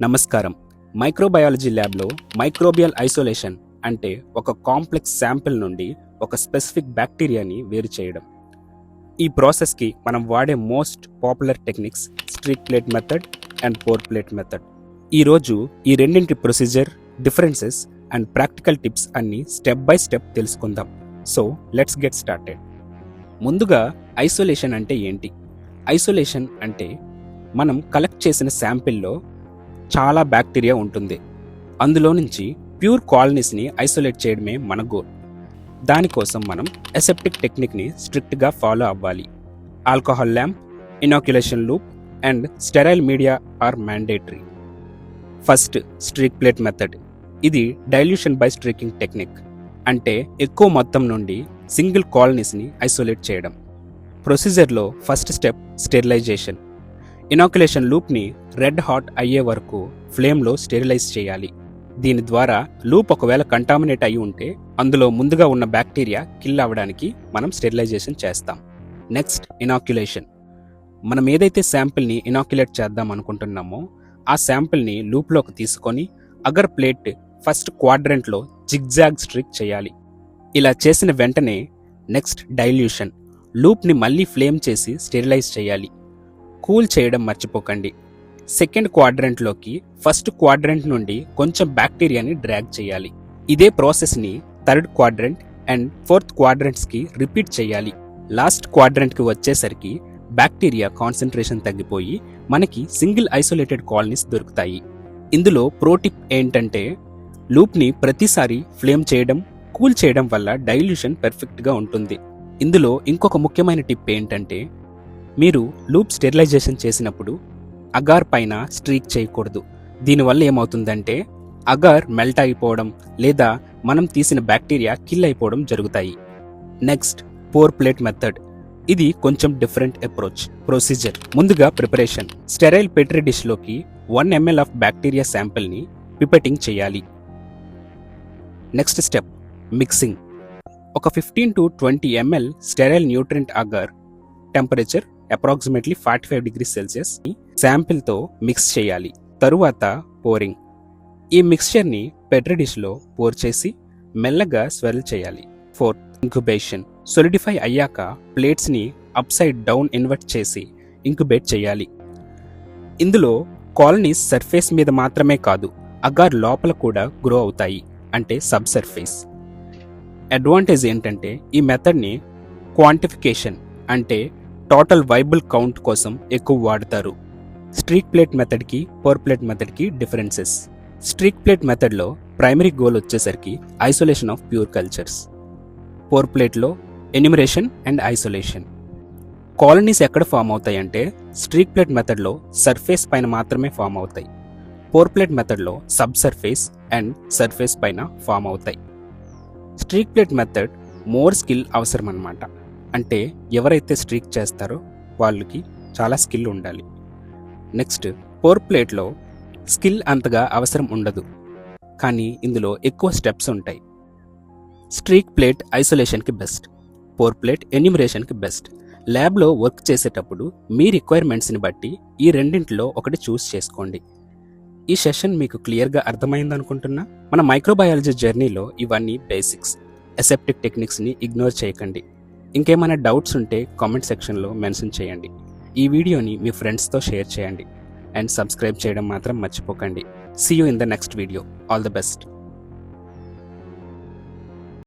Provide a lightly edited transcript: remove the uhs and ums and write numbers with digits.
నమస్కారం. మైక్రోబయాలజీ ల్యాబ్లో microbial isolation అంటే ఒక కాంప్లెక్స్ శాంపిల్ నుండి ఒక స్పెసిఫిక్ బ్యాక్టీరియాని వేరు చేయడం. ఈ ప్రాసెస్కి మనం వాడే most popular techniques streak plate method and pour plate method. ఈరోజు ఈ రెండింటి procedure, differences and practical tips అన్ని స్టెప్ బై స్టెప్ తెలుసుకుందాం. So let's get started. ముందుగా ఐసోలేషన్ అంటే ఏంటి? ఐసోలేషన్ అంటే మనం కలెక్ట్ చేసిన శాంపిల్లో చాలా బ్యాక్టీరియా ఉంటుంది. అందులో నుంచి ప్యూర్ కాలనీస్ని ఐసోలేట్ చేయడమే మన గోల్. దానికోసం మనం అసెప్టిక్ టెక్నిక్ని స్ట్రిక్ట్గా ఫాలో అవ్వాలి. Alcohol lamp, inoculation loop and sterile media are mandatory. First, streak plate method. ఇది డైల్యూషన్ బై స్ట్రీకింగ్ టెక్నిక్, అంటే ఎక్కువ మొత్తం నుండి సింగిల్ కాలనీస్ని ఐసోలేట్ చేయడం. ప్రొసీజర్లో ఫస్ట్ స్టెప్ స్టెరిలైజేషన్. ఇనాక్యులేషన్ లూప్ని రెడ్ హాట్ అయ్యే వరకు ఫ్లేమ్లో స్టెరిలైజ్ చేయాలి. దీని ద్వారా లూప్ ఒకవేళ కంటామినేట్ అయి ఉంటే అందులో ముందుగా ఉన్న బ్యాక్టీరియా కిల్ అవ్వడానికి మనం స్టెరిలైజేషన్ చేస్తాం. Next, inoculation. మనం ఏదైతే శాంపిల్ని ఇనాక్యులేట్ చేద్దాం అనుకుంటున్నామో ఆ శాంపిల్ని లూప్లోకి తీసుకొని అగర్ ప్లేట్ ఫస్ట్ క్వాడ్రంట్లో జిగ్జాగ్ స్ట్రిక్ చేయాలి. ఇలా చేసిన వెంటనే నెక్స్ట్ డైల్యూషన్. లూప్ని మళ్ళీ ఫ్లేమ్ చేసి స్టెరిలైజ్ చేయాలి. కూల్ చేయడం మర్చిపోకండి. సెకండ్ క్వాడ్రంట్లోకి ఫస్ట్ క్వాడ్రంట్ నుండి కొంచెం బ్యాక్టీరియాని డ్రాగ్ చేయాలి. ఇదే ప్రాసెస్ని థర్డ్ క్వాడ్రంట్ అండ్ ఫోర్త్ క్వాడ్రంట్స్కి రిపీట్ చేయాలి. లాస్ట్ క్వాడ్రంట్కి వచ్చేసరికి బ్యాక్టీరియా కాన్సన్ట్రేషన్ తగ్గిపోయి మనకి సింగిల్ ఐసోలేటెడ్ కాలనీస్ దొరుకుతాయి. ఇందులో ప్రోటిప్ ఏంటంటే లూప్ని ప్రతిసారి ఫ్లేమ్ చేయడం, కూల్ చేయడం వల్ల డైల్యూషన్ పెర్ఫెక్ట్గా ఉంటుంది. ఇందులో ఇంకొక ముఖ్యమైన టిప్ ఏంటంటే మీరు లూప్ స్టెరిలైజేషన్ చేసినప్పుడు అగార్ పైన స్ట్రీక్ చేయకూడదు. దీనివల్ల ఏమవుతుందంటే అగార్ మెల్ట్ అయిపోవడం లేదా మనం తీసిన బ్యాక్టీరియా కిల్ అయిపోవడం జరుగుతాయి. Next, pour plate method. ఇది కొంచెం డిఫరెంట్ అప్రోచ్. ప్రొసీజర్: ముందుగా ప్రిపరేషన్. స్టెరైల్ పెట్రీ డిష్లోకి 1 ml ఆఫ్ బ్యాక్టీరియా శాంపిల్ని పిపెటింగ్ చేయాలి. Next step, mixing. ఒక 15 to 20 ml sterile nutrient agar, temperature approximately 45 degrees Celsius శాంపిల్తో మిక్స్ చేయాలి. తరువాత పోరింగ్. ఈ మిక్స్చర్ని పెట్రీ డిష్లో పోర్ చేసి మెల్లగా స్వెర్ల్ చేయాలి. Fourth, incubation. సొలిడిఫై అయ్యాక ప్లేట్స్ని అప్ సైడ్ డౌన్ ఇన్వర్ట్ చేసి ఇంక్యుబేట్ చేయాలి. ఇందులో కాలనీస్ సర్ఫేస్ మీద మాత్రమే కాదు, అగార్ లోపల కూడా గ్రో అవుతాయి, అంటే సబ్ సర్ఫేస్. అడ్వాంటేజ్ ఏంటంటే ఈ మెథడ్ని క్వాంటిఫికేషన్ అంటే టోటల్ వైబుల్ కౌంట్ కోసం ఎక్కువ వాడతారు. స్ట్రీక్ ప్లేట్ మెథడ్కి పోర్ ప్లేట్ మెథడ్కి డిఫరెన్సెస్. స్ట్రీక్ ప్లేట్ మెథడ్లో ప్రైమరీ గోల్ వచ్చేసరికి isolation of pure cultures. Pour ప్లేట్లో ఎన్యూమరేషన్ అండ్ ఐసోలేషన్. కాలనీస్ ఎక్కడ ఫామ్ అవుతాయి అంటే స్ట్రీక్ ప్లేట్ మెథడ్లో సర్ఫేస్ పైన మాత్రమే ఫామ్ అవుతాయి. పోర్ ప్లేట్ మెథడ్లో సబ్ సర్ఫేస్ అండ్ సర్ఫేస్ పైన ఫామ్ అవుతాయి. Streak plate method more skill అవసరం అన్నమాట. అంటే ఎవరైతే స్ట్రీక్ చేస్తారో వాళ్ళకి చాలా స్కిల్ ఉండాలి. నెక్స్ట్, పోర్ ప్లేట్లో స్కిల్ అంతగా అవసరం ఉండదు, కానీ ఇందులో ఎక్కువ స్టెప్స్ ఉంటాయి. స్ట్రీక్ ప్లేట్ ఐసోలేషన్కి బెస్ట్, పోర్ ప్లేట్ ఎన్యూమరేషన్కి బెస్ట్. ల్యాబ్లో వర్క్ చేసేటప్పుడు మీ రిక్వైర్మెంట్స్ని బట్టి ఈ రెండింటిలో ఒకటి చూస్ చేసుకోండి. ఈ సెషన్ మీకు క్లియర్గా అర్థమైందనుకుంటున్నా. మన మైక్రోబయాలజీ జర్నీలో ఇవన్నీ బేసిక్స్. అసెప్టిక్ టెక్నిక్స్ని ఇగ్నోర్ చేయకండి. ఇంకేమైనా డౌట్స్ ఉంటే కామెంట్ సెక్షన్లో మెన్షన్ చేయండి. ఈ వీడియోని మీ ఫ్రెండ్స్తో షేర్ చేయండి అండ్ సబ్స్క్రైబ్ చేయడం మాత్రం మర్చిపోకండి. See you in the next video. All the best.